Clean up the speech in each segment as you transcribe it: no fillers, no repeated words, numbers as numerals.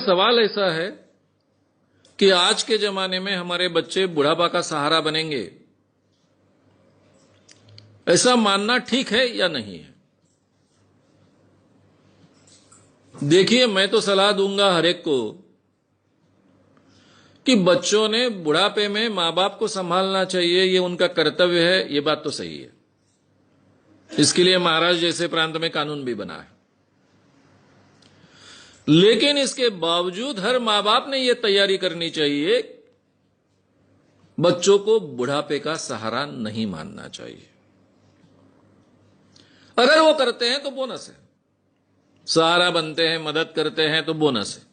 सवाल ऐसा है कि आज के जमाने में हमारे बच्चे बुढ़ापा का सहारा बनेंगे, ऐसा मानना ठीक है या नहीं है? देखिए, मैं तो सलाह दूंगा हर एक को कि बच्चों ने बुढ़ापे में मां बाप को संभालना चाहिए, ये उनका कर्तव्य है। ये बात तो सही है। इसके लिए महाराष्ट्र जैसे प्रांत में कानून भी बना है। लेकिन इसके बावजूद हर मां बाप ने यह तैयारी करनी चाहिए, बच्चों को बुढ़ापे का सहारा नहीं मानना चाहिए। अगर वो करते हैं तो बोनस है, सहारा बनते हैं, मदद करते हैं तो बोनस है।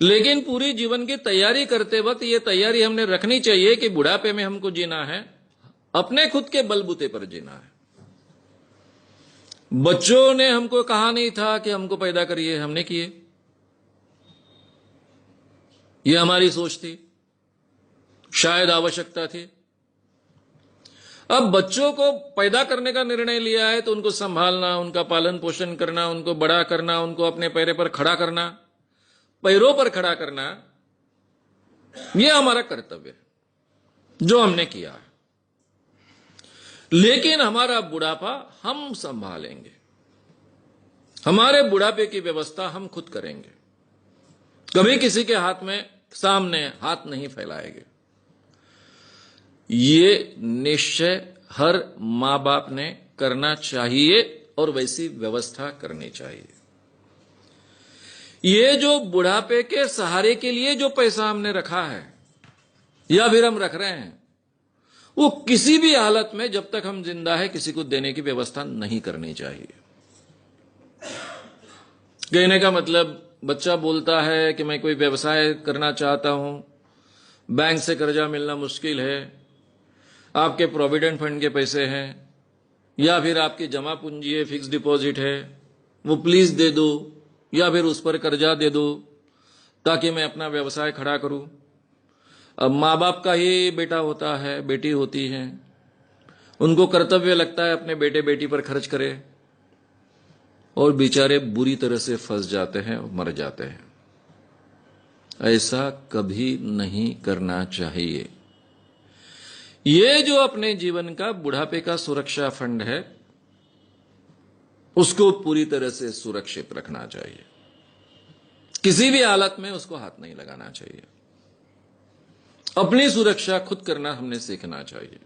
लेकिन पूरी जीवन की तैयारी करते वक्त यह तैयारी हमने रखनी चाहिए कि बुढ़ापे में हमको जीना है, अपने खुद के बलबूते पर जीना है। बच्चों ने हमको कहा नहीं था कि हमको पैदा करिए, हमने किए। यह हमारी सोच थी, शायद आवश्यकता थी। अब बच्चों को पैदा करने का निर्णय लिया है तो उनको संभालना, उनका पालन पोषण करना, उनको बड़ा करना, उनको अपने पैरों पर खड़ा करना, यह हमारा कर्तव्य है जो हमने किया है। लेकिन हमारा बुढ़ापा हम संभालेंगे, हमारे बुढ़ापे की व्यवस्था हम खुद करेंगे। कभी किसी के हाथ में सामने हाथ नहीं फैलाएंगे। ये निश्चय हर मां बाप ने करना चाहिए और वैसी व्यवस्था करनी चाहिए। ये जो बुढ़ापे के सहारे के लिए जो पैसा हमने रखा है या फिर हम रख रहे हैं, वो किसी भी हालत में जब तक हम जिंदा है किसी को देने की व्यवस्था नहीं करनी चाहिए। कहने का मतलब, बच्चा बोलता है कि मैं कोई व्यवसाय करना चाहता हूं, बैंक से कर्जा मिलना मुश्किल है, आपके प्रोविडेंट फंड के पैसे हैं या फिर आपकी जमा पूंजी है, फिक्स डिपॉजिट है, वो प्लीज दे दो या फिर उस पर कर्जा दे दो ताकि मैं अपना व्यवसाय खड़ा करूं। अब मां बाप का ही बेटा होता है, बेटी होती है, उनको कर्तव्य लगता है अपने बेटे बेटी पर खर्च करे, और बेचारे बुरी तरह से फंस जाते हैं और मर जाते हैं। ऐसा कभी नहीं करना चाहिए। ये जो अपने जीवन का बुढ़ापे का सुरक्षा फंड है, उसको पूरी तरह से सुरक्षित रखना चाहिए। किसी भी हालत में उसको हाथ नहीं लगाना चाहिए। अपनी सुरक्षा खुद करना हमने सीखना चाहिए।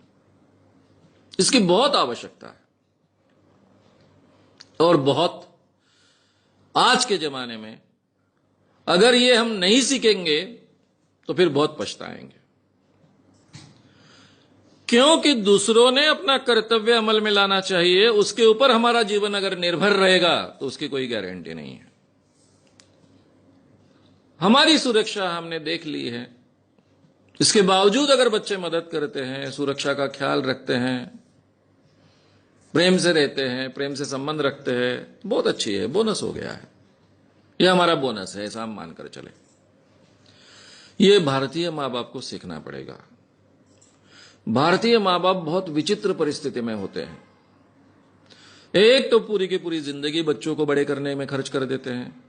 इसकी बहुत आवश्यकता है और बहुत, आज के जमाने में अगर ये हम नहीं सीखेंगे तो फिर बहुत पछताएंगे। क्योंकि दूसरों ने अपना कर्तव्य अमल में लाना चाहिए, उसके ऊपर हमारा जीवन अगर निर्भर रहेगा तो उसकी कोई गारंटी नहीं है। हमारी सुरक्षा हमने देख ली है, इसके बावजूद अगर बच्चे मदद करते हैं, सुरक्षा का ख्याल रखते हैं, प्रेम से रहते हैं, प्रेम से संबंध रखते हैं, बहुत अच्छी है, बोनस हो गया है। यह हमारा बोनस है, ऐसा हम मानकर चले। यह भारतीय मां बाप को सीखना पड़ेगा। भारतीय मां बाप बहुत विचित्र परिस्थिति में होते हैं। एक तो पूरी की पूरी जिंदगी बच्चों को बड़े करने में खर्च कर देते हैं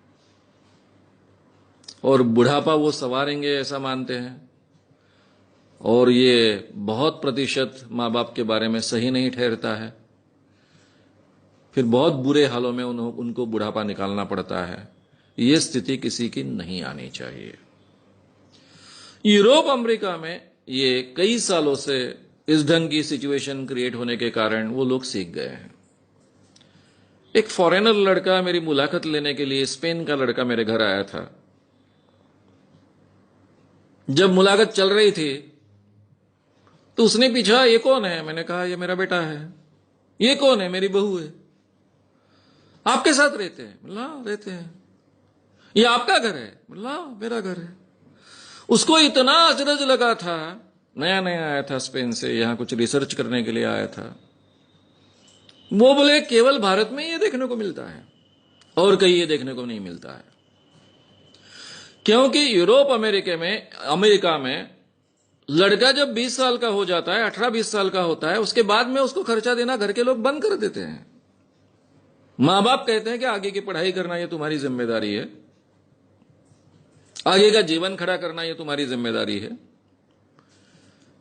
और बुढ़ापा वो संवारेंगे ऐसा मानते हैं, और ये बहुत प्रतिशत मां बाप के बारे में सही नहीं ठहरता है। फिर बहुत बुरे हालों में उनको बुढ़ापा निकालना पड़ता है। ये स्थिति किसी की नहीं आनी चाहिए। यूरोप अमेरिका में ये कई सालों से इस ढंग की सिचुएशन क्रिएट होने के कारण वो लोग सीख गए हैं। एक फॉरेनर लड़का मेरी मुलाकात लेने के लिए, स्पेन का लड़का मेरे घर आया था। जब मुलाकात चल रही थी तो उसने पूछा, ये कौन है? मैंने कहा, ये मेरा बेटा है। ये कौन है? मेरी बहू है। आपके साथ रहते हैं? बोला, रहते हैं। ये आपका घर है? बोला, मेरा घर है। उसको इतना अचरज लगा था, नया नया आया था स्पेन से, यहां कुछ रिसर्च करने के लिए आया था। वो बोले, केवल भारत में ये देखने को मिलता है और कहीं ये देखने को नहीं मिलता है। क्योंकि यूरोप अमेरिका में लड़का जब 20 साल का हो जाता है, 18-20 साल का होता है, उसके बाद में उसको खर्चा देना घर के लोग बंद कर देते हैं। मां बाप कहते हैं कि आगे की पढ़ाई करना ये तुम्हारी जिम्मेदारी है, आगे का जीवन खड़ा करना ये तुम्हारी जिम्मेदारी है।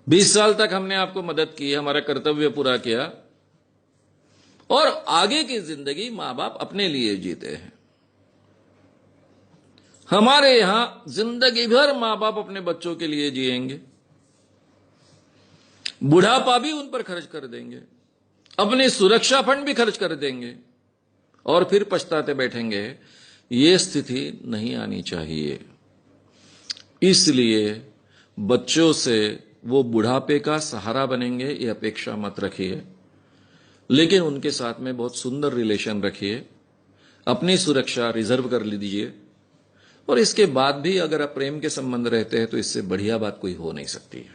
20 साल तक हमने आपको मदद की, हमारा कर्तव्य पूरा किया, और आगे की जिंदगी मां बाप अपने लिए जीते हैं। हमारे यहां जिंदगी भर मां बाप अपने बच्चों के लिए जिएंगे, बुढ़ापा भी उन पर खर्च कर देंगे, अपनी सुरक्षा फंड भी खर्च कर देंगे, और फिर पछताते बैठेंगे। ये स्थिति नहीं आनी चाहिए। इसलिए बच्चों से वो बुढ़ापे का सहारा बनेंगे ये अपेक्षा मत रखिए, लेकिन उनके साथ में बहुत सुंदर रिलेशन रखिए, अपनी सुरक्षा रिजर्व कर लीजिए, और इसके बाद भी अगर आप प्रेम के संबंध रहते हैं तो इससे बढ़िया बात कोई हो नहीं सकती है।